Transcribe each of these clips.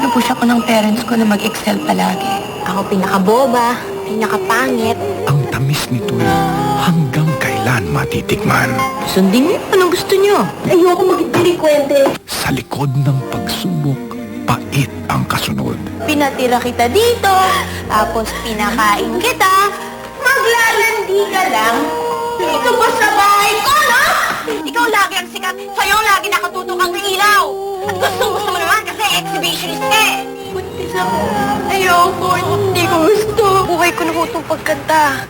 pinupush ako ng parents ko na mag-excel palagi. Ako pinakaboba, pinakapangit. Ang tamis nito'y hanggang kailan matitikman. Sundin niyo, anong gusto niyo? Ayoko maging delikwente. Sa likod ng pagsubok, pait ang kasunod. Pinatira kita dito, tapos pinakain kita. Maglalandi ka lang. Ito ba sa bahay ko, no? Ikaw lagi ang sikat, sa'yo lagi nakatutok ang ilaw. At gusto mo naman kasi exhibitionist ka eh. Buntis ako. Ayoko, hindi ko gusto. Buhay ko na po itong pagkanta.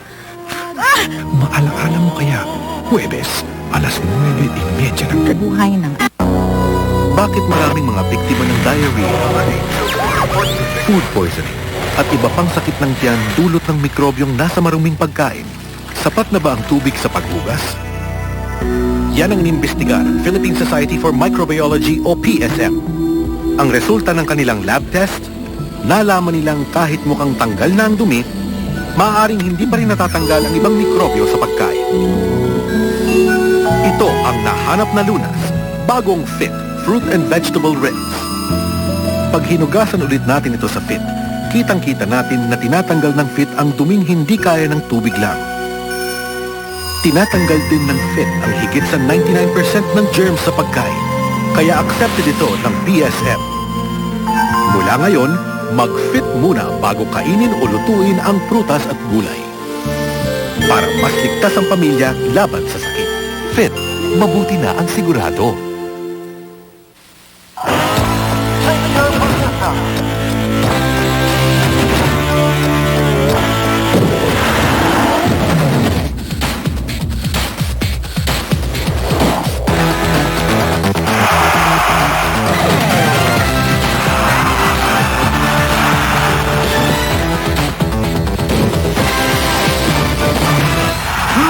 Maalaala mo kaya, Huwebes, alas 9:30 ng gabi. Buhay ng... Bakit maraming mga biktima ng diarrhea, food poisoning, at iba pang sakit ng tiyan dulot ng mikrobyong nasa maruming pagkain? Sapat na ba ang tubig sa paghugas? Yan ang inimbestiga ng Philippine Society for Microbiology o PSM. Ang resulta ng kanilang lab test, nalaman nilang kahit mukhang tanggal na ang dumi, maaaring hindi pa rin natatanggal ang ibang mikrobyo sa pagkain. Ito ang nahanap na lunas, bagong FIT, Fruit and Vegetable Rinse. Pag hinugasan ulit natin ito sa FIT, kitang-kita natin na tinatanggal ng FIT ang duming hindi kaya ng tubig lang. Tinatanggal din ng FIT ang higit sa 99% ng germs sa pagkain, kaya accepted ito ng PSM. Mula ngayon, mag-FIT muna bago kainin o lutuin ang prutas at gulay. Para mas ligtas ang pamilya laban sa sakit. FIT, mabuti na ang sigurado.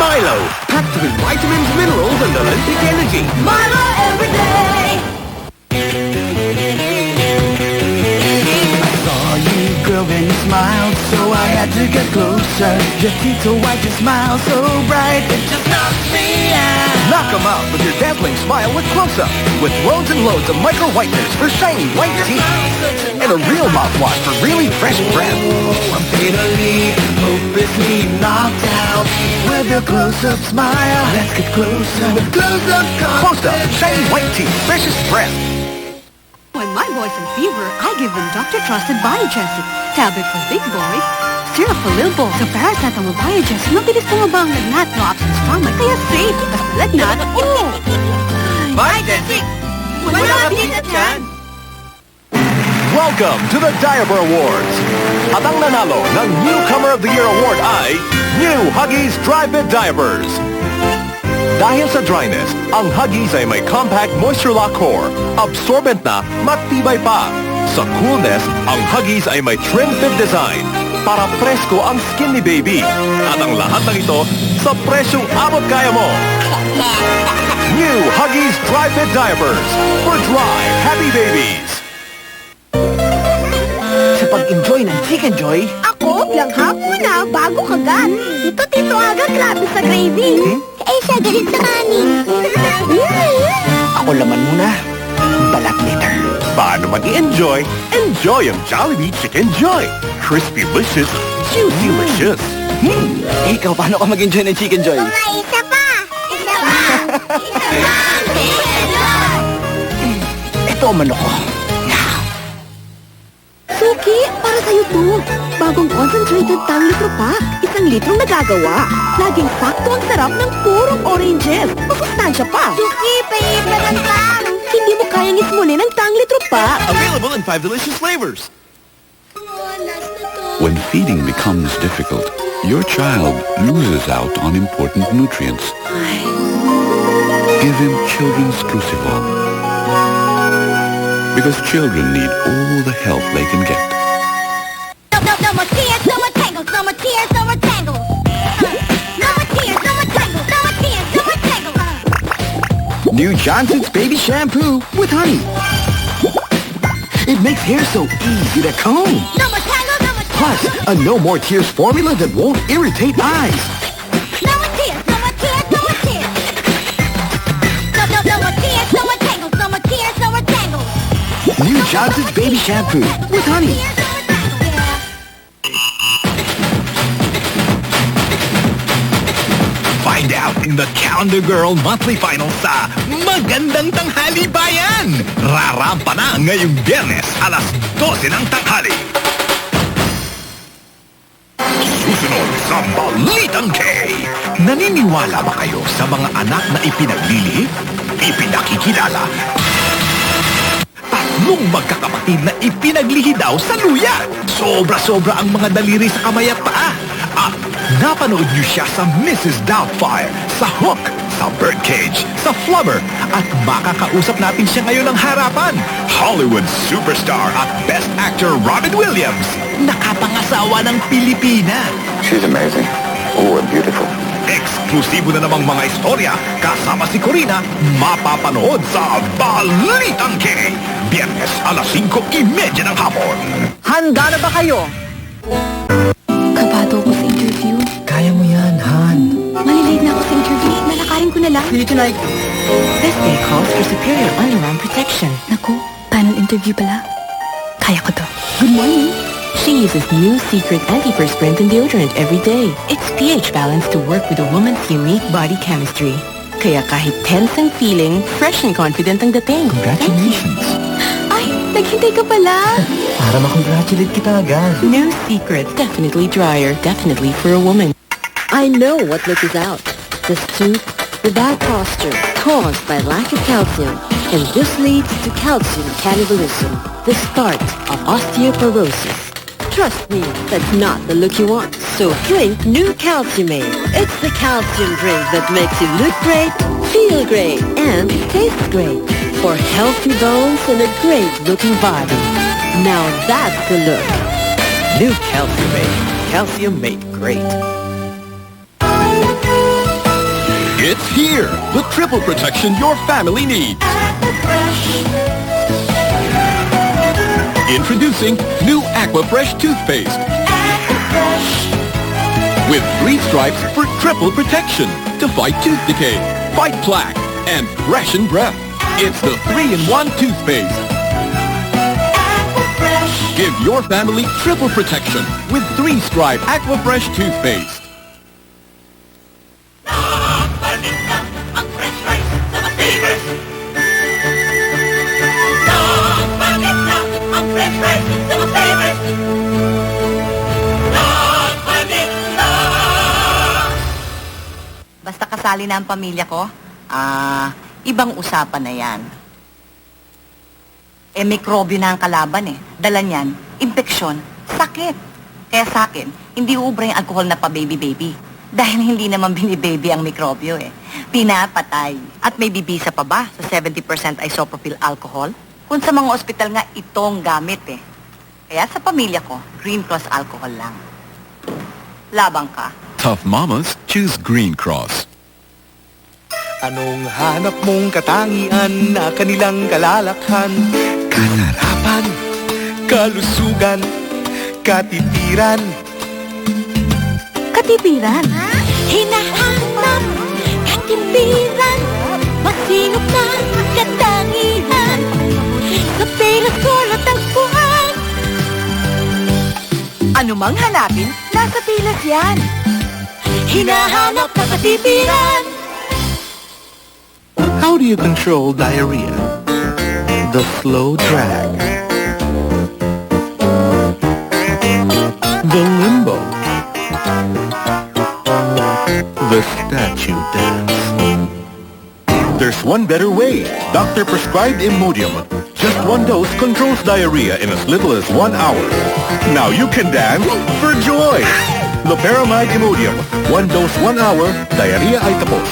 Milo, packed with vitamins, minerals, and Olympic energy. Milo every day! Saw you, girl, when you smiled, so I had to get closer. Your teeth so white, your smile so bright, it just knocks me out. Knock 'em out with your dazzling smile with Close-Up, with loads and loads of micro whiteners for shiny white teeth, and a real mouthwash for really fresh breath. I'm fatally, hopelessly knocked out. With your close-up smile, let's get closer. With close-up Close-Up, shiny white teeth, freshest breath. When my boys in fever, I give them Dr. Trusted Biogesin. Tablet for big boys, syrup for little boys. Sa paracetamol Biogesin, mabilis bumaba ang lagnat, no absence stomach, kaya safe. Basta lagnat, Biogesin! Wala ka dito dyan! Welcome to the Diaper Awards. At ang nanalo ng Newcomer of the Year Award ay New Huggies Dry Fit Diapers. Dahil sa dryness, ang Huggies ay may compact moisture lock core, absorbent na, matibay pa. Sa coolness, ang Huggies ay may trim fit design para presko ang skin ni baby. At ang lahat ng ito sa presyong abot kaya mo. New Huggies Dry Fit Diapers for dry, happy babies. Sa pag-enjoy ng Chicken Joy, Ako, langhap muna, bago kagat. Ito, Tito Aga, grabe sa gravy. Eh, siya galit sa kanin. ako laman muna. Balat later. Paano mag-enjoy? Enjoy ang Jollibee Chicken Joy. Crispy-licious, juicy-licious. Ikaw, paano ka mag-enjoy ng Chicken Joy? Isa pa! Isa pa! Isa pa! Ito ang manok ko. Suki, para sa'yo to. Bagong concentrated tang litro pack. 1 litrong nagagawa. Laging sakto ang sarap ng purong oranges. Masustansya pa. Suki, pahipa ng tang! Hindi mo kayang ismulin ang tang litro pack. Available in 5 delicious flavors. When feeding becomes difficult, your child loses out on important nutrients. Give him Children's Crucival. Because children need all the help they can get. No more tears, no more tangles, no more tears, no more tangles. No more tears, no more tangles, no more tears, no more tangles. New Johnson's Baby Shampoo with honey. It makes hair so easy to comb. No more tangles, no more tangles. Plus, a No More Tears formula that won't irritate eyes. No more tears, no more tears, no more tears. No more tears, no more tangles, no more tears, no more tangles. New Johnson's Baby Shampoo with honey. Find out in the Calendar Girl Monthly Finals sa Magandang Tanghali Bayan! Rarampa na ngayong Biyernes, alas 12 ng tanghali. Susunod sa Balitang K. Naniniwala ba kayo sa mga anak na ipinaglilihim, ipinakikilala, tatlong magkakapatid na ipinaglihi daw sa luya? Sobra-sobra ang mga daliri sa kamay at paa. At napanood niyo siya sa Mrs. Doubtfire, sa Hook, sa Birdcage, sa Flubber, at makakausap natin siya ngayon ng harapan. Hollywood superstar at Best Actor Robin Williams, nakapangasawa ng Pilipina. She's amazing. Oh, beautiful. Eksklusibo na namang mga istorya kasama si Corina, mapapanood sa Balitang K. Biyernes alas 5:30 ng hapon. Handa na ba kayo? Kabado ko sa interview. Kaya mo yan, Han. Malilate na ako sa interview. Lalakarin ko na lang. See you tonight. This day calls for superior underarm protection. Naku, panel interview pala. Kaya ko to. Good morning. She uses new Secret Antiperspirant and deodorant every day. It's pH balanced to work with a woman's unique body chemistry. Kaya kahit tense ang feeling, fresh and confident ang dating. Congratulations. Ay, naghintay ka pala. Para ma-congratulate kita agad. New Secret. Definitely drier. Definitely for a woman. I know what look is out. The stoop, the bad posture, caused by lack of calcium. And this leads to calcium cannibalism, the start of osteoporosis. Trust me, that's not the look you want. So drink new Calciumate. It's the calcium drink that makes you look great, feel great, and taste great. For healthy bones and a great-looking body. Now that's the look. New Calciumate. Calcium made great. It's here, the triple protection your family needs. Introducing new Aquafresh toothpaste. With 3 stripes for triple protection to fight tooth decay, fight plaque, and freshen breath. It's the 3-in-1 toothpaste. Give your family triple protection with 3-stripe Aquafresh toothpaste. Basta kasali na ang pamilya ko, ibang usapan na yan. Eh, mikrobyo na ang kalaban eh. Dala niyan, impeksyon, sakit. Kaya sa akin, hindi uubra yung alcohol na pa-baby-baby. Dahil hindi naman binibaby ang mikrobyo eh. Pinapatay. At may bibisa pa ba sa 70% isopropyl alcohol? Kung sa mga ospital nga, itong gamit eh. Kaya sa pamilya ko, Green Cross alcohol lang. Labang ka. Tough mamas choose Green Cross. Anong hanap mong katangian na kanilang kalalakhan? Kasarapan, kalusugan, katitiran. Katipiran. Hinahanap, katipiran. Masinop na katangian. Sa pera sulat ang buwan. Ano mang hanapin, nasa pilas yan. Hinahanap na katipiran. How do you control diarrhea? The slow drag. The limbo. The statue dance. There's one better way. Doctor prescribed Imodium. Just 1 dose controls diarrhea in as little as 1 hour. Now you can dance for joy. Loperamide Imodium. 1 dose, 1 hour. Diarrhea ay tapos.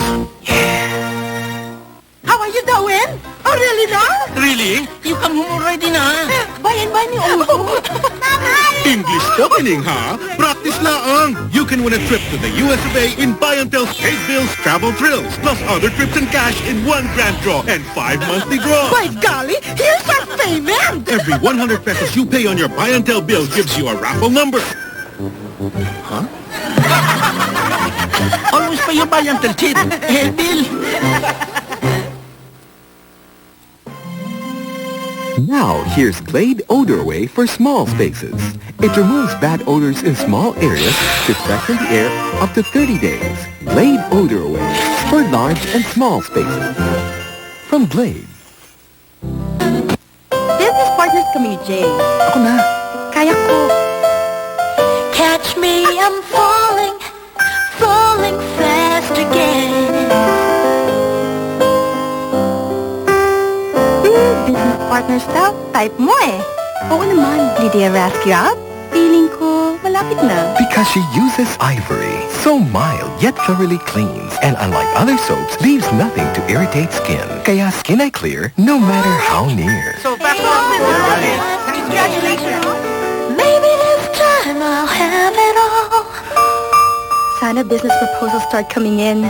How are you doing? Oh, really na? Really? You come home already na. Bayan-bayan ni Uso. English opening, ha? Practice laang. You can win a trip to the US of A in Buy and Tell's Paid Bills Travel Thrills, plus other trips and cash in 1 grand draw and 5 monthly draws. By golly, here's our payment! Every 100 pesos you pay on your Buy and Tell bill gives you a raffle number. Always pa yung bayang talchit. Bill. Now, here's Glade Odor Away for small spaces. It removes bad odors in small areas to freshen the air up to 30 days. Glade Odor Away for large and small spaces. From Glade. Business partners kami ni Jay. Ako na. Kaya ko. Catch me, I'm falling, falling fast again. Business partners daw, type mo eh. Oo naman, Lydia Raskia. Feeling ko, malapit na. Because she uses ivory. So mild yet thoroughly cleans. And unlike other soaps, leaves nothing to irritate skin. Kaya skin ay clear no matter how near. So back to business. Congratulations. Maybe this time I'll have it all. Sana business proposals start coming in.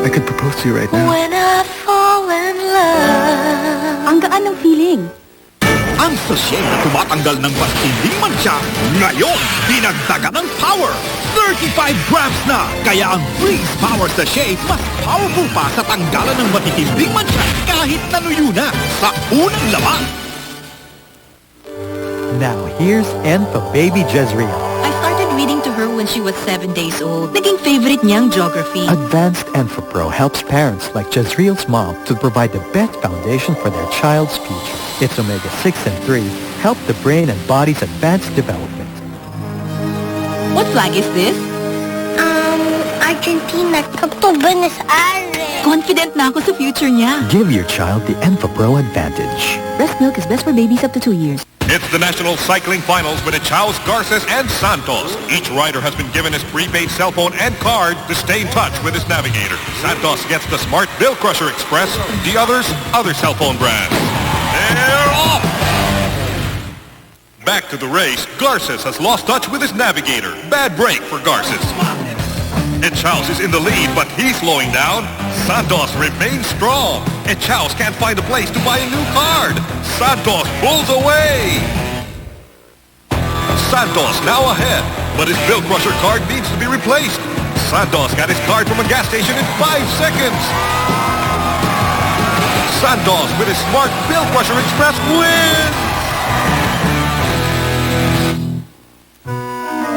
I could propose to you right now. When I fall in love. Ang gaan ng feeling. Ang sachet na tumatanggal ng matinding mancha, ngayon, dinagdagan ng power. 35 grams na, kaya ang Freeze Power Sachet mas powerful pa sa tanggalan ng matitinding mancha kahit nanuyo na sa unang laban. Now, here's N for baby Jezreel. I started reading to her when she was 7 days old. Naging favorite niyang geography. Advanced Enfapro helps parents like Jezreel's mom to provide the best foundation for their child's future. Its omega-6 and 3 help the brain and body's advanced development. What flag is this? Argentina to Buenos Aires. Confident na ako sa future niya. Give your child the Enfapro advantage. Breast milk is best for babies up to 2 years. It's the National Cycling Finals with Echaus, Garces, and Santos. Each rider has been given his prepaid cell phone and card to stay in touch with his navigator. Santos gets the Smart Bill Crusher Express, the others, other cell phone brands. They're off! Back to the race, Garces has lost touch with his navigator. Bad break for Garces. Echaus is in the lead, but he's slowing down. Santos remains strong. Echaus can't find a place to buy a new card. Santos pulls away. Santos now ahead, but his Bill Crusher card needs to be replaced. Santos got his card from a gas station in 5 seconds. Santos with his Smart Bill Crusher Express wins.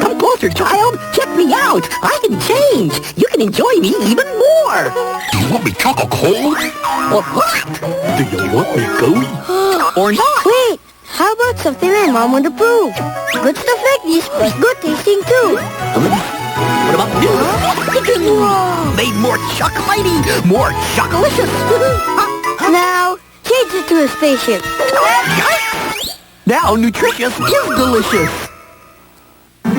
Come closer, child. Check me out. I can change. You can enjoy me even more. Do you want me choco cold? Or hot? Do you want me gooey? Or not? Wait, how about something my mom would approve? Good stuff like this is good tasting too. What about new? Made more chocolatey, more chocolicious. Now, change it to a spaceship. Now, nutritious is delicious.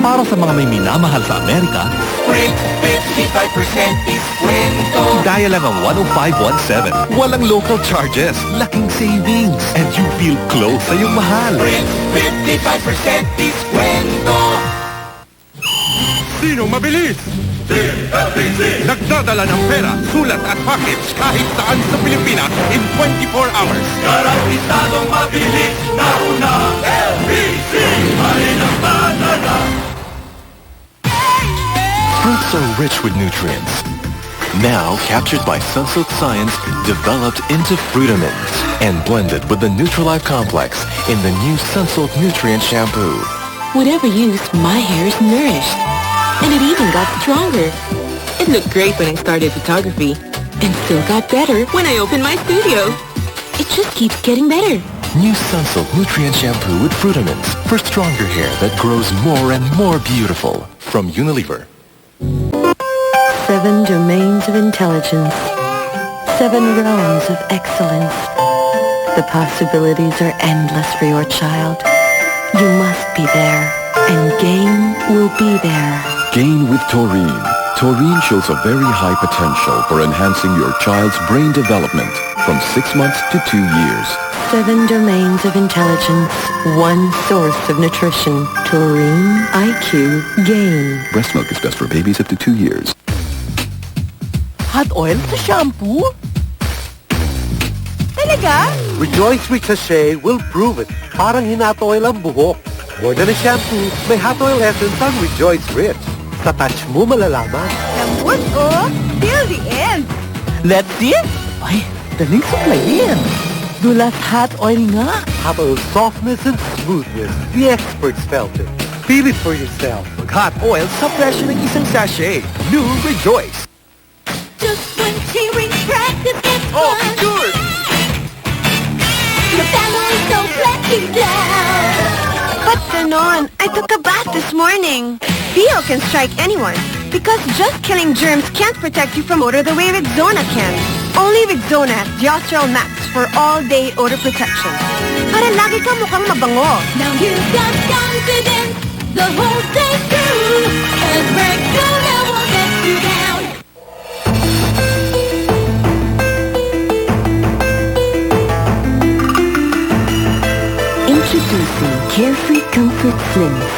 Para sa mga may minamahal sa Amerika, 55% is kwento. dial lang ang 10517. Walang local charges, laking savings, and you feel close sa iyong mahal. 55% is kwento. Sino mabilis? Nagdadala ng pera, sulat at package kahit saan sa Pilipinas in 24 hours. Garantitadong mabilis na una. LBC, malinang banana. Fruits are rich with nutrients. Now captured by Sunsilk Science, developed into Fruitamins, and blended with the Nutrilife Complex in the new Sunsilk Nutrient Shampoo. Whatever use, my hair is nourished. And it even got stronger. It looked great when I started photography. And still got better when I opened my studio. It just keeps getting better. New Sunsilk Nutrient Shampoo with Fruitamins for stronger hair that grows more and more beautiful. From Unilever. 7 domains of intelligence. 7 realms of excellence. The possibilities are endless for your child. You must be there, and GAIN will be there. Gain with Taurine. Taurine shows a very high potential for enhancing your child's brain development from 6 months to 2 years. 7 domains of intelligence. 1 source of nutrition. Taurine IQ GAIN. Breast milk is best for babies up to 2 years. Hot oil sa shampoo? Talaga? Rejoice with Sachet will prove it. Parang hinato oil ang buhok. More than a shampoo, may hot oil essence ang Rejoice Rich. Sa touch mo malalaman. Lambot oh, till the end. Let's see. Ay, daling suklayin. Dulas hot oil nga. Hot Oil's softness and smoothness. The experts felt it. Feel it for yourself. Mag-hot oil sa presyo ng isang sachet. New Rejoice. Just when cheering practice gets Oh, fun, sure! the family don't let you down. But ganon, I took a bath this morning. Bio can strike anyone. Because just killing germs can't protect you from odor the way Rexona can. Only Rexona has Geostral Max for all-day odor protection. Para lagi ka mukhang mabango. Now you've got confidence the whole day through, 'cause Rexona won't let you down. Introducing Carefree Comfort Slims.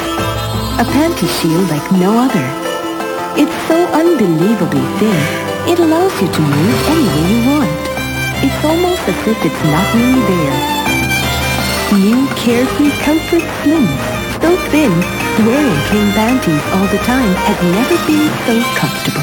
A panty shield like no other. It's so unbelievably thin, it allows you to move any way you want. It's almost as if it's not really there. New Carefree Comfort Slims. So thin, wearing clean panties all the time has never been so comfortable.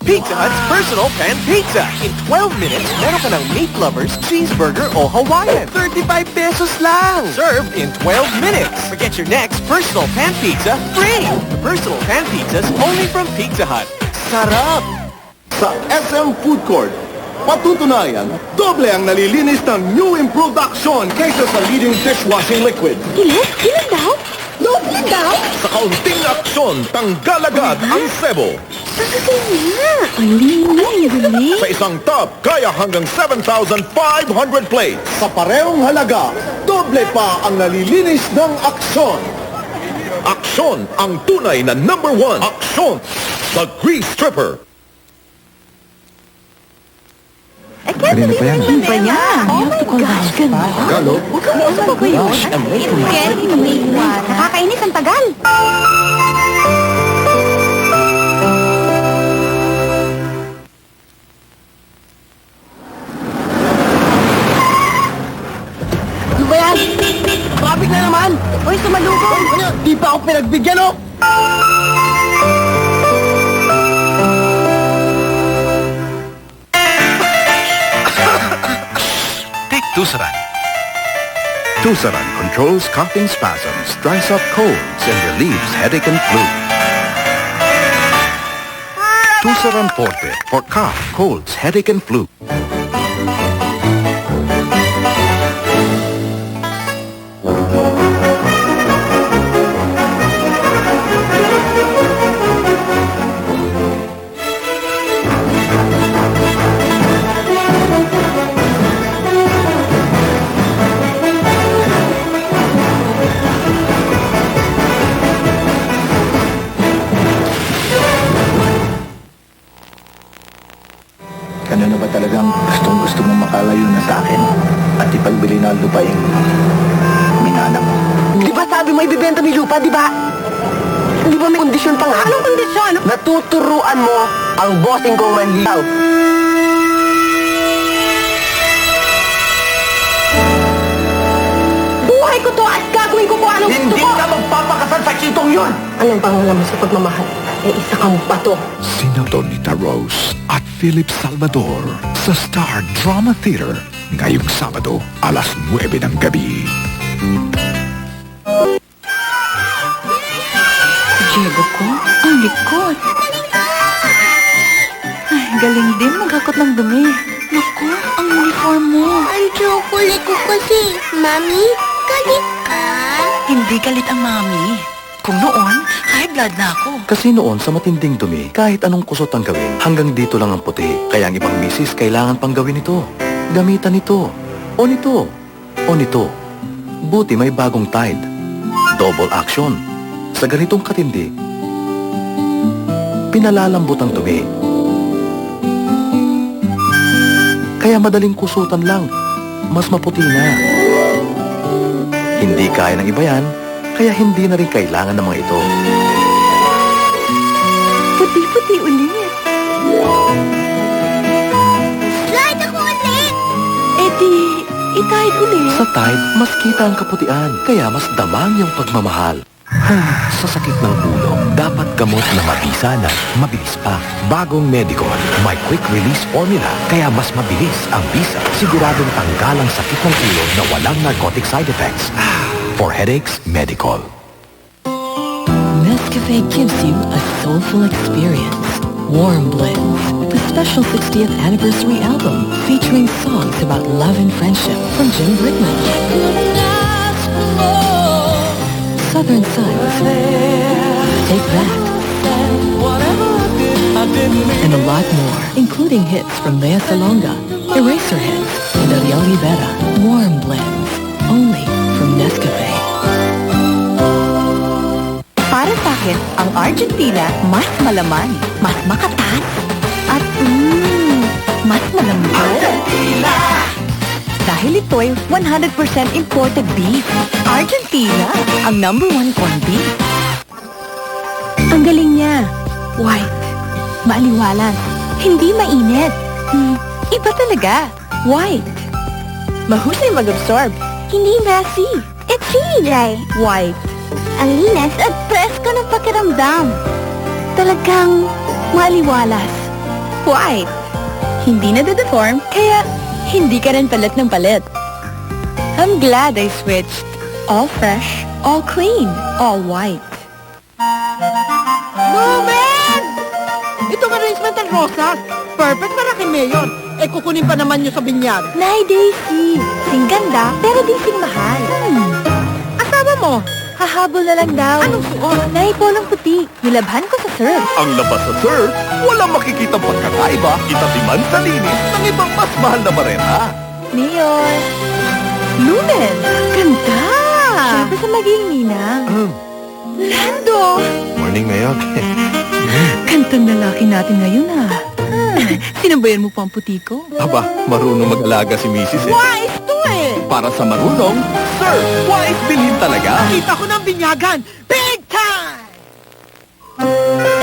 Pizza Hut's Personal Pan Pizza. In 12 minutes, meron ka ng meat lovers, cheeseburger, o Hawaiian. 35 pesos lang. Served in 12 minutes. Forget your next Personal Pan Pizza free. The Personal Pan Pizzas only from Pizza Hut. Sarap! Sa SM Food Court, patutunayan, doble ang nalilinis ng new improved aksyon kaysa sa leading dishwashing liquid. Ilan daw? Doble daw? Sa kaunting aksyon, tanggal agad ang sebo. Ang linis. Sa isang tub, kaya hanggang 7,500 plates. Sa parehong halaga, doble pa ang nalilinis ng aksyon. Aksyon, ang tunay na #1. Aksyon, the grease stripper. Kanina pa yan. Ano ba yan? Oh my gosh, ganda. Galo? Ano ba ba yun? Nakakainis ang tagal. Ano ba yan? Traffic na naman. Uy, sumalubong. Ano? Di pa ako pinagbigyan, oh. Take Tusaran. Tusaran controls coughing spasms, dries up colds, and relieves headache and flu. Tusaran Forte for cough, colds, headache, and flu. Ano na ba talagang gustong-gusto mong makalayo na sa akin at ipagbili ng lupaing minana mo? Di ba sabi mo ibibenta mo yung lupa, di ba? Di ba may kondisyon pa nga? Anong kondisyon? Natuturuan mo ang bossing kong manligaw. Buhay ko to at gagawin ko kung anong gusto ko! Hindi ka magpapakasal sa chitong yun! Anong pangalan mo sa pagmamahal? Isa kang bato. Sina Donita Rose at Philip Salvador sa Star Drama Theater ngayong Sabado, alas 9 ng gabi. Diego ko, ang likot. Ay, galing din maghakot ng dumi. Naku, ang uniform mo. Ang chocolate ko kasi. Mami, galit ka? Hindi galit ang mami. Kung noon, high blood na ako. Kasi noon sa matinding dumi, kahit anong kusot ang gawin, hanggang dito lang ang puti. Kaya ang ibang misis kailangan pang gawin ito. Gamitan ito. O nito. O nito. Buti may bagong Tide. Double action. Sa ganitong katindi, pinalalambot ang dumi. Kaya madaling kusutan lang. Mas maputi na. Hindi kaya ng iba yan, kaya hindi na rin kailangan ng mga ito. Puti-puti ulit. Slide ako ulit! Eh di, itahid ulit. Sa Tide, mas kita ang kaputian, kaya mas damang yung pagmamahal. Sa sakit ng ulo, dapat gamot na mabisa na mabilis pa. Bagong Medicol, may quick release formula, kaya mas mabilis ang bisa. Siguradong tanggal ang sakit ng ulo na walang narcotic side effects. For headaches, Medicol. Nescafe gives you a soulful experience. Warm Blends, the special 60th anniversary album featuring songs about love and friendship from Jim Brickman. Southern Sides, Take That, and a lot more, including hits from Lea Salonga, Eraserheads, and Ariel Rivera. Warm Blends, only from Nescafe. Para sa akin, ang Argentina mas malaman, mas makatas, at mas malambot. Argentina! Dahil ito'y 100% imported beef. Argentina, ang #1 corned beef. Ang galing niya. White. Maaliwalas. Hindi mainit. Iba talaga. White. Mahusay mag-absorb. Hindi messy. It's really dry. White. Ang linas at presko ng pakiramdam. Talagang maaliwalas. White. Hindi na-deform, kaya hindi ka rin palit ng palit. I'm glad I switched. All fresh, all clean, all white. Lumen! Itong arrangement ng rosas. Perfect para kay Mayor. Eh, kukunin pa naman nyo sa binyag. Nay, Daisy. Sing ganda, pero di sing mahal. Asawa mo? Hahabol na lang daw. Anong suot? Nay, polong puti. Nilabhan ko sa surf. Ang labas sa surf, walang makikitang pagkakaiba, itatiman sa linis ng ibang mas mahal na marena. Mayor. Lumen! Ganda! Siyempre sa maging ninang. Lando! Morning, Mayor. Gandang lalaki natin ngayon Sinabayan mo pa ang puti ko? Aba, marunong mag-alaga si Mrs. Wise to eh! Para sa marunong, sir, wise bilhin talaga. Kita ko ng binyagan. Big time!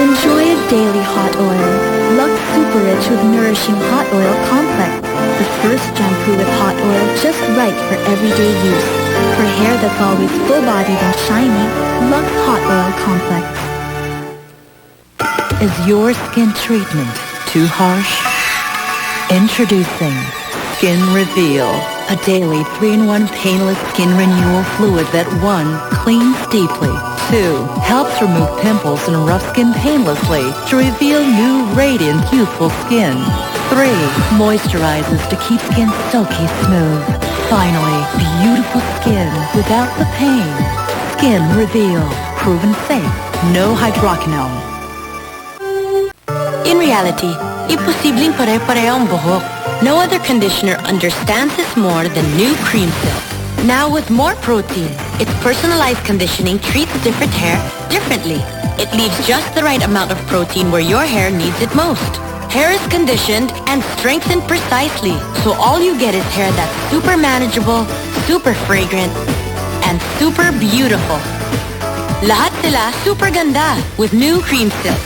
Enjoy a daily hot oil. Lux Super Rich with nourishing hot oil complex. The first shampoo with hot oil just right for everyday use. For hair that's always full-bodied and shiny, Lux Hot Oil Complex. Is your skin treatment too harsh? Introducing Skin Reveal, a daily 3-in-1 painless skin renewal fluid that 1. Cleans deeply, 2. Helps remove pimples and rough skin painlessly to reveal new, radiant, youthful skin. 3. Moisturizes to keep skin silky smooth. Finally, beautiful skin without the pain. Skin Reveal, proven safe, no hydroquinone. In reality, imposibleng pare-pareho ang buhok. No other conditioner understands this more than new Cream Silk. Now with more protein, its personalized conditioning treats different hair differently. It leaves just the right amount of protein where your hair needs it most. Hair is conditioned and strengthened precisely, so all you get is hair that's super manageable, super fragrant, and super beautiful. Lahat sila super ganda with new Cream Silk.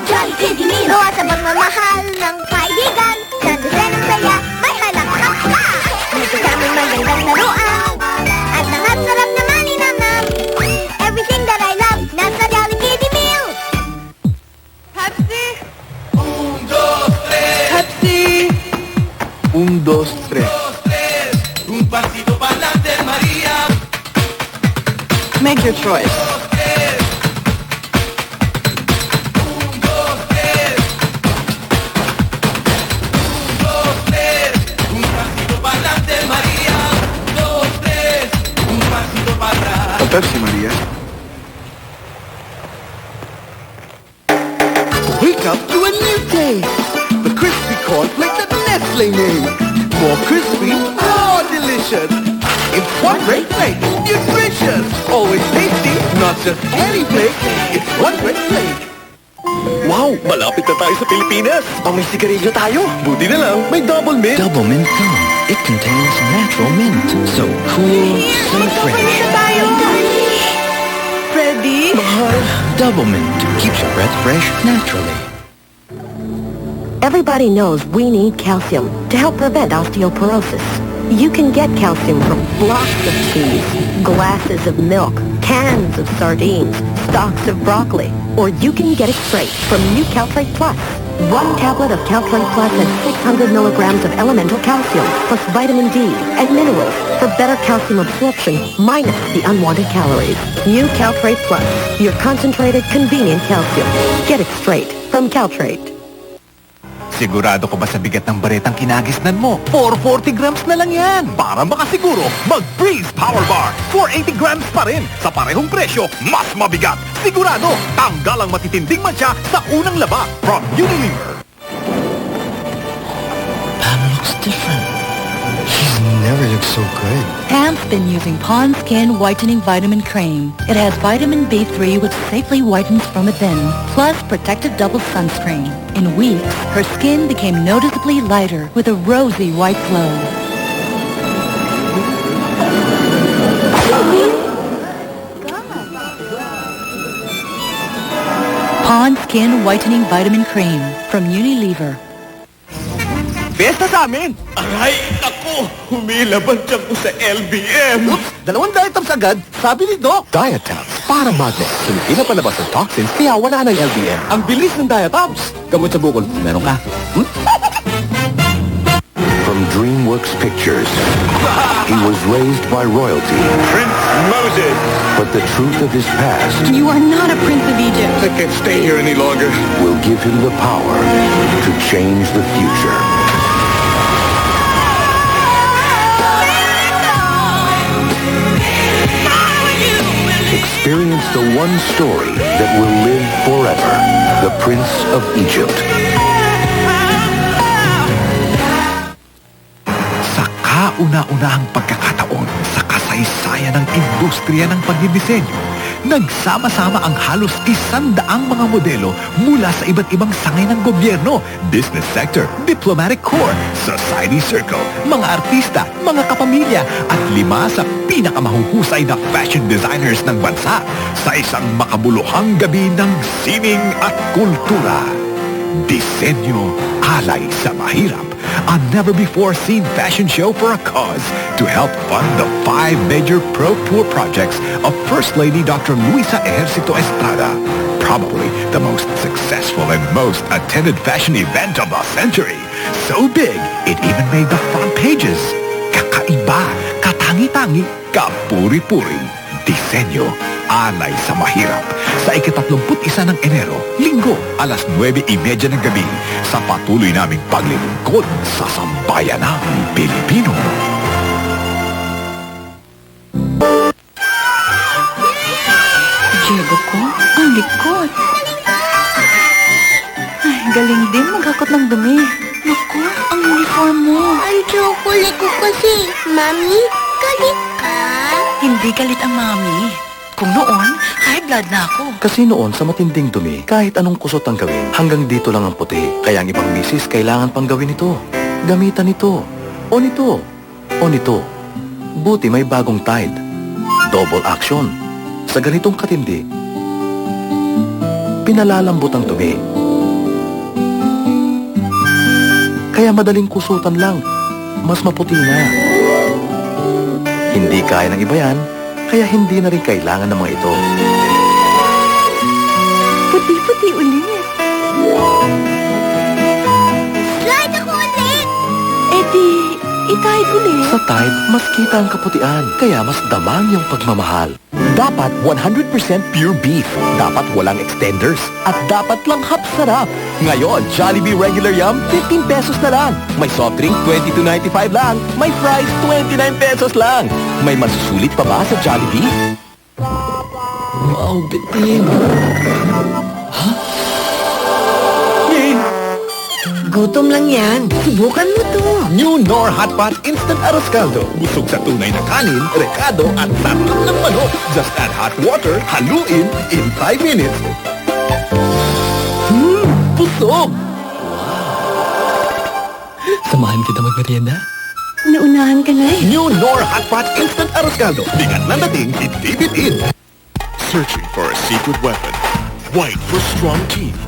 Jolly Kitty Meal! Gawa sa pagmamahal ng kaibigan. Nandun ng saya, may halak-halak ka. May kasamang magandang laruan. At ang sarap na maninamnam. Everything that I love, nasa Jolly Kitty Meal. Pepsi! Pepsi! 1, 2, 3. Un pasito pa'lante, Maria. Make your choice. Pepsi, Maria. Wake up to a new taste. The crispy cornflake that Nestle made. More crispy, more delicious. It's one great flake, nutritious. Always tasty, not just any flake. It's one great flake. Wow, malapit na tayo sa Pilipinas. May sigarilyo tayo. Buti na lang, may double mint. Double mint gum. It contains natural mint. So cool, so fresh. Ready? Double mint keeps your breath fresh naturally. Everybody knows we need calcium to help prevent osteoporosis. You can get calcium from blocks of cheese, glasses of milk, cans of sardines, stalks of broccoli, or you can get it straight from new Caltrate Plus. One tablet of Caltrate Plus has 600 milligrams of elemental calcium, plus vitamin D and minerals for better calcium absorption, minus the unwanted calories. New Caltrate Plus, your concentrated, convenient calcium. Get it straight from Caltrate. Sigurado ka ba sa bigat ng baretang kinagisnan mo? 440 grams na lang yan. Para makasiguro, mag-Breeze Power Bar. 480 grams pa rin. Sa parehong presyo, mas mabigat. Sigurado, tanggal ang matitinding mancha sa unang laba. From Unilever. Pam looks different. She's never looked so good. Pam's been using Pond Skin Whitening Vitamin Cream. It has vitamin B3 which safely whitens from within, plus protective double sunscreen. In weeks, her skin became noticeably lighter with a rosy white glow. Pond Skin Whitening Vitamin Cream from Unilever. Fiesta sa amin! Aray, ako! Humilaban siya ko sa LBM! Oops! 2 diatoms agad, sabi ni Doc! Diatoms, para magnet. Hindi na palabas ng toxins, kaya wala ng LBM. Ang bilis ng diatoms! Gamot sa bukol, meron ka? From DreamWorks Pictures, he was raised by royalty. Prince Moses! But the truth of his past You are not a prince of Egypt. I can't stay here any longer. will give him the power to change the future. Experience the one story that will live forever. The Prince of Egypt. Sa kauna-unahang pagkakataon sa kasaysayan ng industriya ng pagdidisenyo, nagsama-sama ang halos 100 mga modelo mula sa iba't ibang sangay ng gobyerno, business sector, diplomatic corps, society circle, mga artista, mga kapamilya, at 5 sa pinakamahuhusay na fashion designers ng bansa sa isang makabuluhang gabi ng sining at kultura. Disenyo alay sa mahirap. A never-before-seen fashion show for a cause to help fund the 5 major pro-poor projects of First Lady Dr. Luisa Ejercito Estrada. Probably the most successful and most attended fashion event of the century. So big, it even made the front pages. Kakaiba, katangi-tangi, kapuri-puri. Disenyo alay sa mahirap. Sa ika-31 ng Enero, Linggo, alas 9:30 ng gabi, sa patuloy naming paglilingkod sa sambayanang Pilipino. Diego ko, ang likod. Ay, galing din maghakot ng dumi. Naku, ang uniform mo. Ang chocolate ko kasi. Mami, galit ka? Hindi galit ang mami. Kung noon, high blood na ako. Kasi noon sa matinding dumi, kahit anong kusot ang gawin, hanggang dito lang ang puti. Kaya ang ibang misis kailangan pang gawin ito. Gamitan ito. O nito. O nito. Buti may bagong Tide. Double action. Sa ganitong katindi, pinalalambot ang dumi. Kaya madaling kusutan lang. Mas maputi na. Hindi kaya ng iba yan, kaya hindi na rin kailangan ng mga ito. Puti-puti ulit. Slide ako ulit! Itahid ulit. Sa Tide, mas kita ang kaputian, kaya mas damang yung pagmamahal. Dapat 100% pure beef. Dapat walang extenders. At dapat lang hapsarap. Ngayon, Jollibee Regular Yum, 15 pesos na lang. May soft drink, 22.95 lang. May fries, 29 pesos lang. May masusulit pa ba sa Jollibee? Wow, bitin. Gutom lang yan. Subukan mo to. New Knorr Hot Pot Instant Arroz Caldo. Busog sa tunay na kanin, rekado at tatlong ng manok. Just add hot water, haluin in 5 minutes. Busog! Samahan kita magmerienda? Naunahan ka na eh. New Knorr Hot Pot Instant Arroz Caldo. Bigat na dating, hindi bitin. Searching for a secret weapon. White for strong teeth.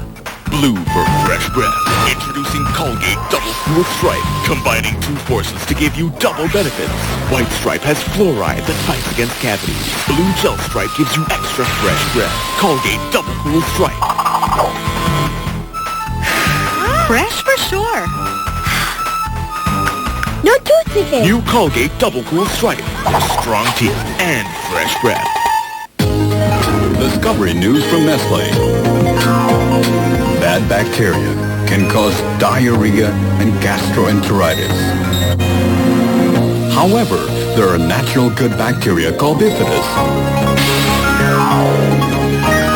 Blue for fresh breath. Introducing Colgate Double Cool Stripe, combining two forces to give you double benefits. White Stripe has fluoride that fights against cavities. Blue Gel Stripe gives you extra fresh breath. Colgate Double Cool Stripe. Fresh for sure. No toothpick. New Colgate Double Cool Stripe for strong teeth and fresh breath. Discovery news from Nestle. Bad bacteria can cause diarrhea and gastroenteritis. However, there are natural good bacteria called bifidus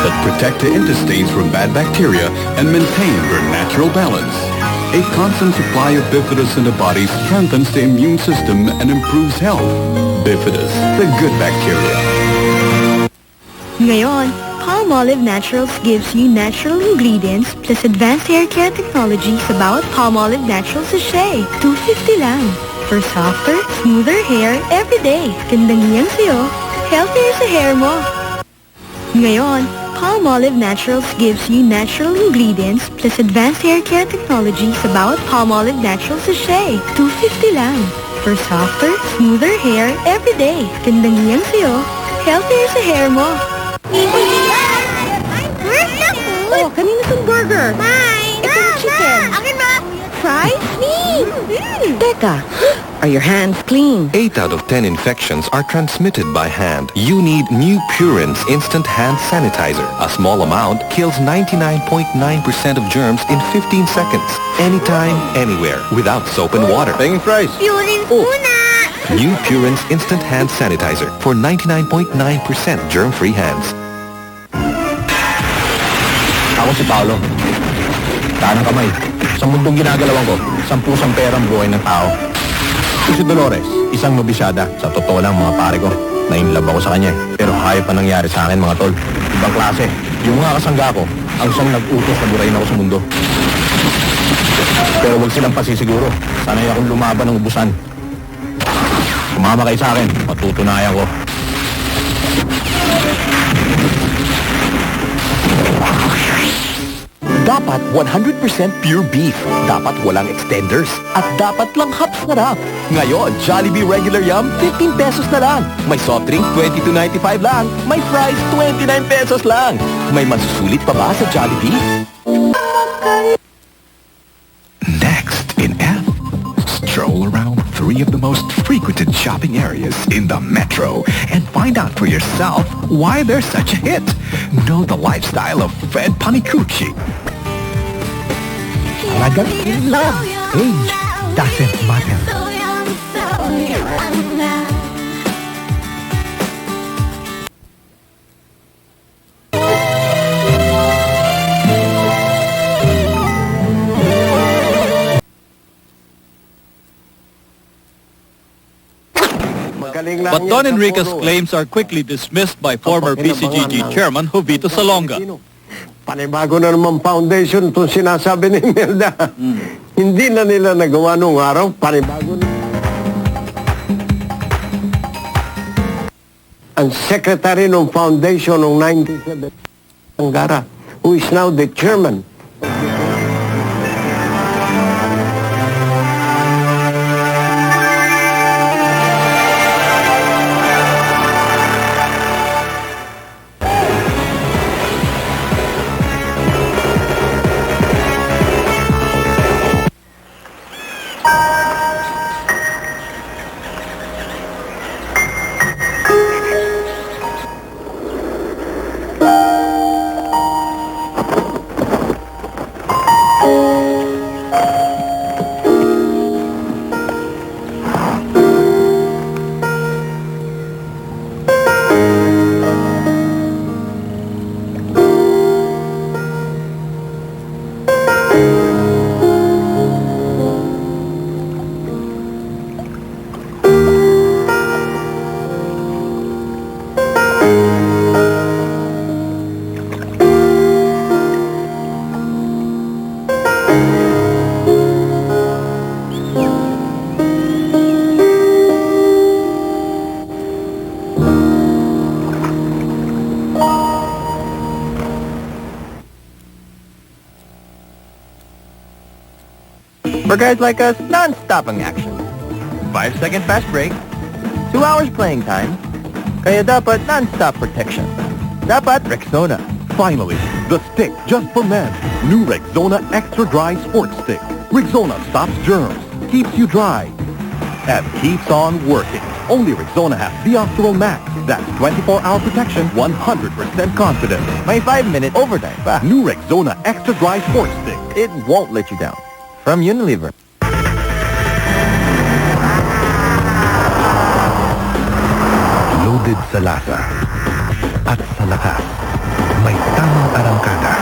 that protect the intestines from bad bacteria and maintain their natural balance. A constant supply of bifidus in the body strengthens the immune system and improves health. Bifidus, the good bacteria. Ngayon, Palmolive Naturals gives you natural ingredients plus advanced hair care technologies about Palmolive Natural Sachet. $2.50 lang. For softer, smoother hair every day. Gandang yan sa'yo. Healthier sa hair mo. Ngayon, Palmolive Naturals gives you natural ingredients plus advanced hair care technologies about Palmolive Natural Sachet. $2.50 lang. For softer, smoother hair every day. Gandang yan sa'yo. Healthier sa hair mo. Where's the food? Oh, kanina tong burger. Mine. Ito yung chicken. Akin ba? Fries? Teka, are your hands clean? 8 out of 10 infections are transmitted by hand. You need New Purin's Instant Hand Sanitizer. A small amount kills 99.9% of germs in 15 seconds. Anytime, anywhere, without soap and water. Penging fries. Purin muna. New Purin's Instant Hand Sanitizer for 99.9% germ-free hands. Ako si Paolo. Tanang kamay. Sa mundong ginagalawan ko, 10 perang buhay ng tao. Si Dolores, isang mabisyada. Sa totoo lang mga pare ko, na-inlove ako sa kanya. Pero hayop pa nangyari sa akin mga tol. Ibang klase. Yung mga kasangga ko, ang siyang nag-utos na burahin ako sa mundo. Pero wag silang pasisiguro. Sanay akong lumaban ng ubusan. Sumama kayo sa akin, matutunayan ko. Dapat 100% pure beef. Dapat walang extenders. At dapat lang hapsarap. Ngayon, Jollibee Regular Yum, 15 pesos na lang. May soft drink, 22.95 lang. May fries, 29 pesos lang. May masusulit pa ba sa Jollibee? Next in F, stroll around 3 of the most frequented shopping areas in the metro and find out for yourself why they're such a hit. Know the lifestyle of Fred Panicucci. Talagang in love. Age doesn't matter. But Don Enrique's claims are quickly dismissed by former PCGG chairman Jovito Salonga. Panibago na naman foundation itong sinasabi ni Imelda. Hindi na nila nagawa nung araw, panibago na. Ang secretary ng foundation noong 1970, Angara, who is now the chairman. For guys like us, non-stopping action. 5-second fast break. 2 hours playing time. Kaya dapat non-stop protection. Dapat Rexona. Finally, the stick just for men. New Rexona Extra Dry Sports Stick. Rexona stops germs, keeps you dry, and keeps on working. Only Rexona has Deoxyl Max. That's 24-hour protection, 100% confidence. May 5-minute overtime pa. New Rexona Extra Dry Sports Stick. It won't let you down. From Unilever. Loaded sa lasa at sa lakas, may tamang arangkada.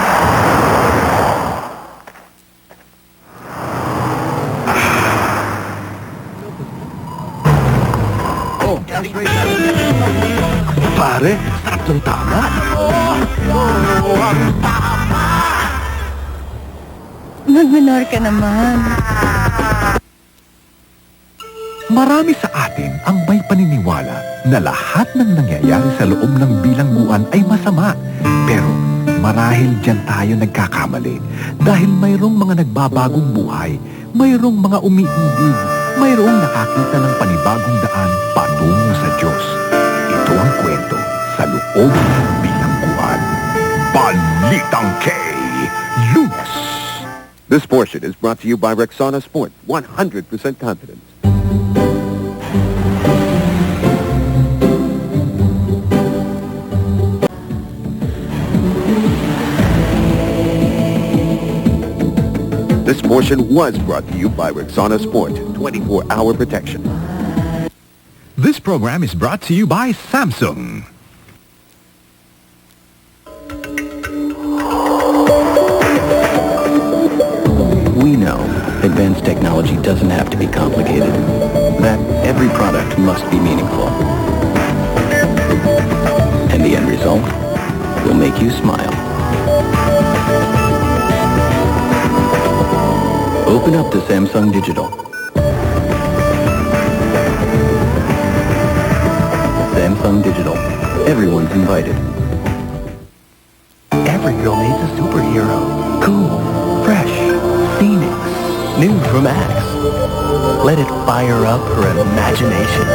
Pare, sarap ng tama. Magmenor ka naman. Marami sa atin ang may paniniwala na lahat ng nangyayari sa loob ng bilangguan ay masama. Pero marahil dyan tayo nagkakamali dahil mayroong mga nagbabagong buhay, mayroong mga umiibig, mayroong nakakita ng panibagong daan patungo sa Diyos. Ito ang kwento sa loob ng bilangguan. Balitang K, Lunes. This portion is brought to you by Rexona Sport, 100% confidence. This portion was brought to you by Rexona Sport, 24-hour protection. This program is brought to you by Samsung. We know advanced technology doesn't have to be complicated. That every product must be meaningful. And the end result will make you smile. Open up to Samsung Digital. Samsung Digital. Everyone's invited. Every girl needs a superhero. Cool, fresh, Phoenix. New from Axe. Let it fire up her imagination.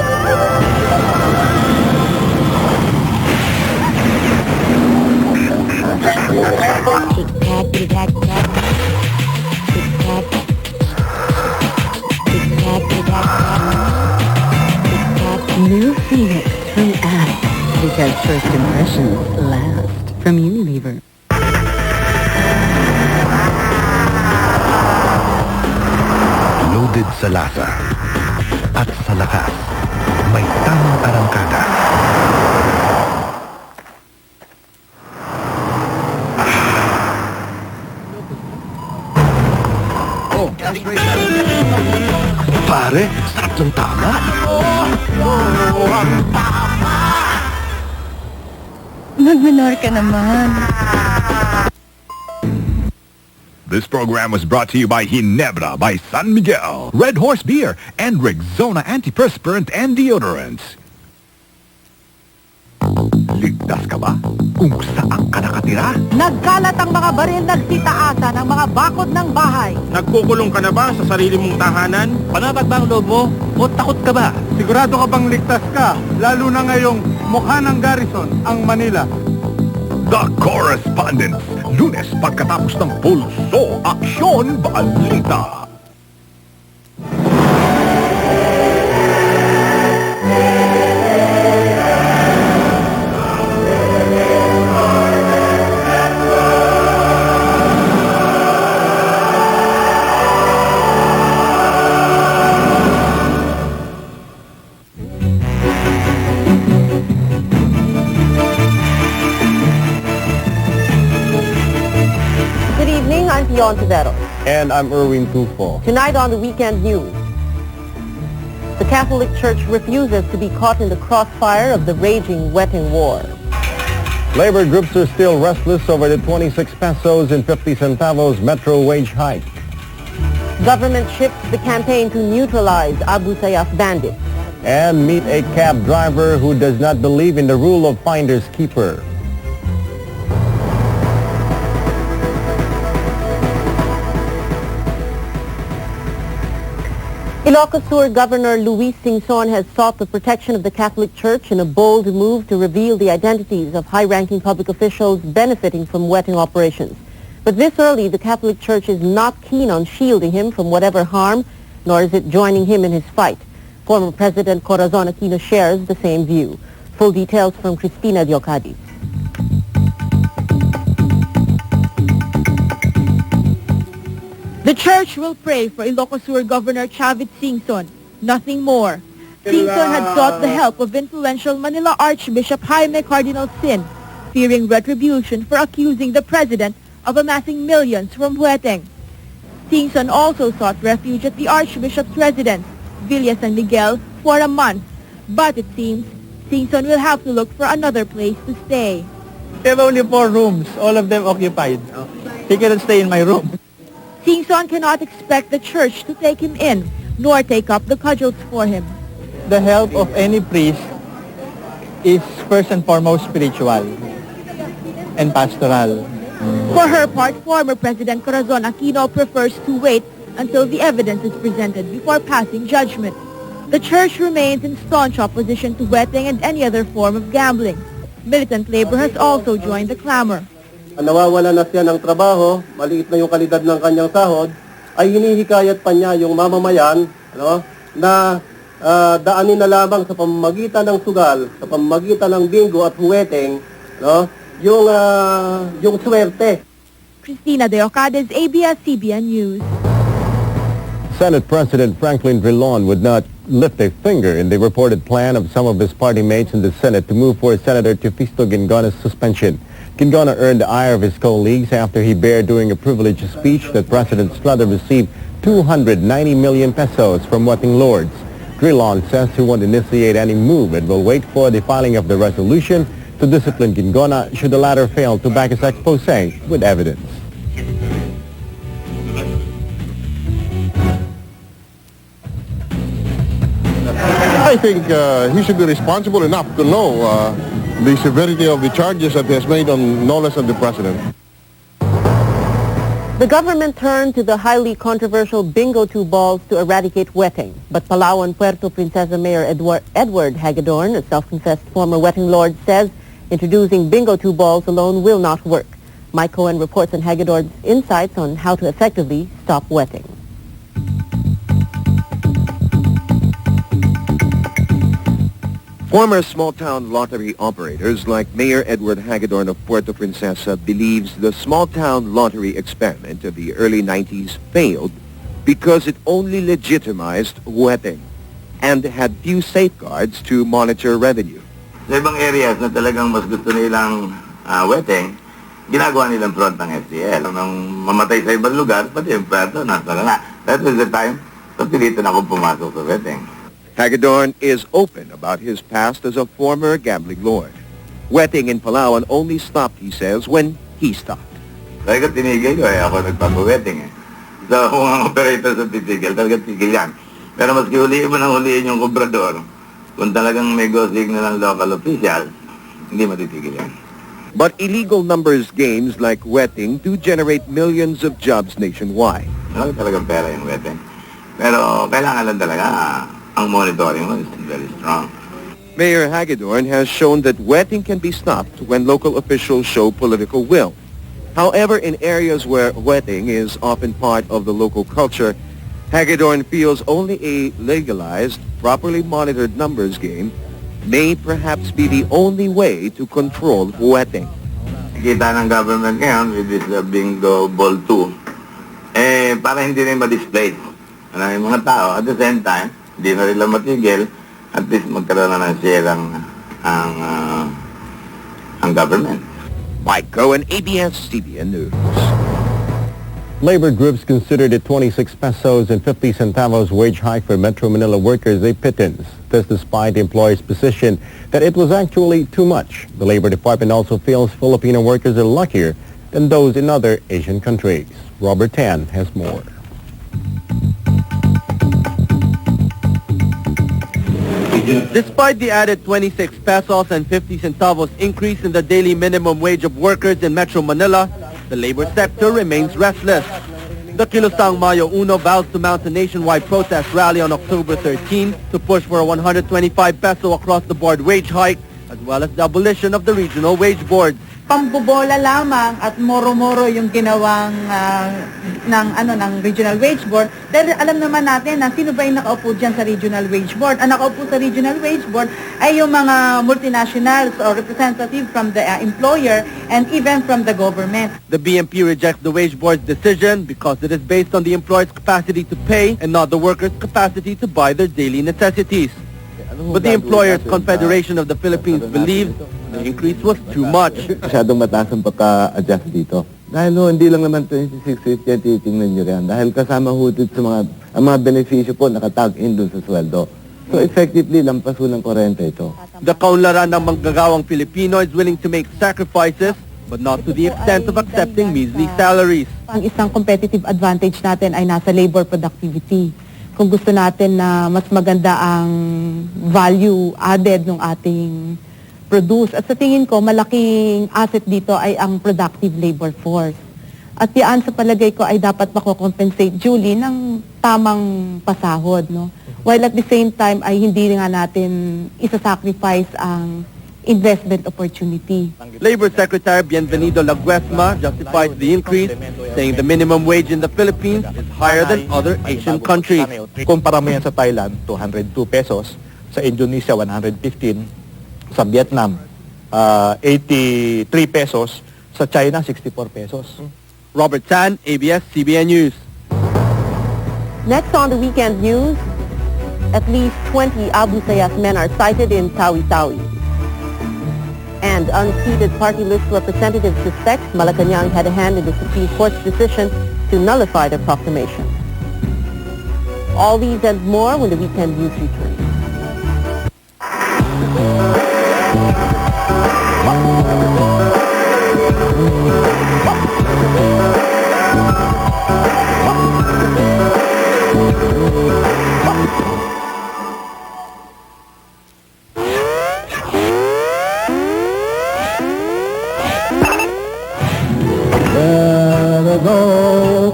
Tic-tac, tic-tac, tac. Tic-tac. Tic-tac, tic-tac, tac. Tic-tac. New Phoenix from Axe. Because first impressions last. From Unilever. Loaded sa lasa at sa lakas, may tamang arangkada. Pare, sarap ng tama. Magmenor ka naman. This program was brought to you by Ginebra by San Miguel, Red Horse Beer, and Rexona Antiperspirant and Deodorants. Ligtas ka ba? Kung saan ka nakatira? Nagkalat ang mga baril nagsitaasan ang mga bakod ng bahay. Nagkukulong ka na ba sa sarili mong tahanan? Panabat ba ang loob mo? O takot ka ba? Sigurado ka bang ligtas ka? Lalo na ngayong mukha ng garrison ang Manila. The Correspondents, Lunes pagkatapos ng Pulso Aksyon Balita. Yon Tavero. And I'm Erwin Tufo. Tonight on the Weekend News, the Catholic Church refuses to be caught in the crossfire of the raging wetting war. Labor groups are still restless over the 26 pesos and 50 centavos metro wage hike. Government shifts the campaign to neutralize Abu Sayyaf bandits. And meet a cab driver who does not believe in the rule of finders keeper. Ilocos Sur Governor Luis Singson has sought the protection of the Catholic Church in a bold move to reveal the identities of high-ranking public officials benefiting from wetting operations. But this early, the Catholic Church is not keen on shielding him from whatever harm, nor is it joining him in his fight. Former President Corazon Aquino shares the same view. Full details from Cristina Diocadis. The church will pray for Ilocos Sur Governor Chavit Singson, nothing more. Singson had sought the help of influential Manila Archbishop Jaime Cardinal Sin, fearing retribution for accusing the president of amassing millions from Hueteng. Singson also sought refuge at the Archbishop's residence, Villa San Miguel, for a month. But it seems Singson will have to look for another place to stay. There are only 4 rooms, all of them occupied. He cannot stay in my room. Singson cannot expect the church to take him in, nor take up the cudgels for him. The help of any priest is first and foremost spiritual and pastoral. For her part, former President Corazon Aquino prefers to wait until the evidence is presented before passing judgment. The church remains in staunch opposition to wetting and any other form of gambling. Militant labor has also joined the clamor. Nawawala na siya ng trabaho, maliit na yung kalidad ng kanyang sahod, ay hinihikayat pa niya yung mamamayan na daanin na lamang sa pamamagitan ng sugal, sa pamamagitan ng bingo at huweteng, yung swerte. Cristina Diocadis, ABS-CBN News. Senate President Franklin Drilon would not lift a finger in the reported plan of some of his party mates in the Senate to move for Senator Teofisto Gingona's suspension. Gingona earned the ire of his colleagues after he bared during a privileged speech that President Estrada received 290 million pesos from wetting lords. Drilon says he won't initiate any move and will wait for the filing of the resolution to discipline Gingona should the latter fail to back his expose with evidence. I think he should be responsible enough to know the severity of the charges that he has made on no less than the president. The government turned to the highly controversial Bingo 2 balls to eradicate wetting. But Palawan Puerto Princesa Mayor Edward Hagedorn, a self-confessed former wetting lord, says introducing Bingo 2 balls alone will not work. Mike Cohen reports on Hagedorn's insights on how to effectively stop wetting. Former small-town lottery operators like Mayor Edward Hagedorn of Puerto Princesa believes the small-town lottery experiment of the early 90s failed because it only legitimized wetting and had few safeguards to monitor revenue. Sa ibang areas na talagang mas gusto nilang wetting, ginagawa nilang front ng STL. Nang mamatay sa ibang lugar, pati yung Puerto, nasa na. That was the time, napilitan ako pumasok sa wetting. Hagedorn is open about his past as a former gambling lord. Wetting in Palawan only stopped, he says, when he stopped. Talaga tinigil ko ako nagpag-wetting So kung ang operator sa titigil, talaga tigil yan. Pero maski huliin mo nang huliin yung kobrador, kung talagang may go signal ng local official, hindi matitigil yan. But illegal numbers games like wetting do generate millions of jobs nationwide. Talagang pera yung wetting. Pero kailangan lang talaga ang monitoring is very strong. Mayor Hagedorn has shown that wetting can be stopped when local officials show political will. However, in areas where wetting is often part of the local culture, Hagedorn feels only a legalized, properly monitored numbers game may perhaps be the only way to control wetting. Kita ng government ngayon with this Bingo Ball 2, para hindi rin ma-display yung mga tao at the same time, hindi na rin lang matigil, at least magkaroon na ng share ang government. Mike Cohen, ABS-CBN News. Labor groups considered the 26 pesos and 50 centavos wage hike for Metro Manila workers a pittance. This despite the employer's position that it was actually too much. The Labor Department also feels Filipino workers are luckier than those in other Asian countries. Robert Tan has more. Despite the added 26 pesos and 50 centavos increase in the daily minimum wage of workers in Metro Manila, the labor sector remains restless. The Kilosang Mayo Uno vows to mount a nationwide protest rally on October 13 to push for a 125 peso across-the-board wage hike as well as the abolition of the regional wage boards. Pambobola lamang at moro-moro yung ginawang ng Regional Wage Board. Dahil alam naman natin na sino ba yung nakaupo dyan sa Regional Wage Board. Ang nakaupo sa Regional Wage Board ay yung mga multinationals or representative from the employer and even from the government. The BMP rejects the wage board's decision because it is based on the employer's capacity to pay and not the worker's capacity to buy their daily necessities. But the Employers Confederation of the Philippines believes the increase was too much. Masyadong mataas ang pagka-adjust dito. Dahil hindi lang naman 26 yan, titingnan nyo yan. Dahil kasama hutid sa ang mga benepisyo po nakatag in dun sa sweldo. So effectively, lampaso ng kurente ito. The kaunlaran ng manggagawang Filipino is willing to make sacrifices but not to the extent of accepting measly salaries. Ang isang competitive advantage natin ay nasa labor productivity. Kung gusto natin na mas maganda ang value added ng ating produce. At sa tingin ko, malaking asset dito ay ang productive labor force. At yan sa palagay ko ay dapat mako-compensate duly ng tamang pasahod. No? While at the same time ay hindi nga natin isa-sacrifice ang investment opportunity. Labor Secretary Bienvenido Laguesma justifies the increase, saying the minimum wage in the Philippines is higher than other Asian countries. Kumpara mo yan sa Thailand, 202 pesos. Sa Indonesia, 115. Sa Vietnam, 83 pesos. Sa China, 64 pesos. Robert Tan, ABS-CBN News. Next on the weekend news, at least 20 Abu Sayyaf men are cited in Tawi-Tawi. And unseated party list representatives suspect Malacanang had a hand in the Supreme Court's decision to nullify the proclamation. All these and more when the weekend news returns.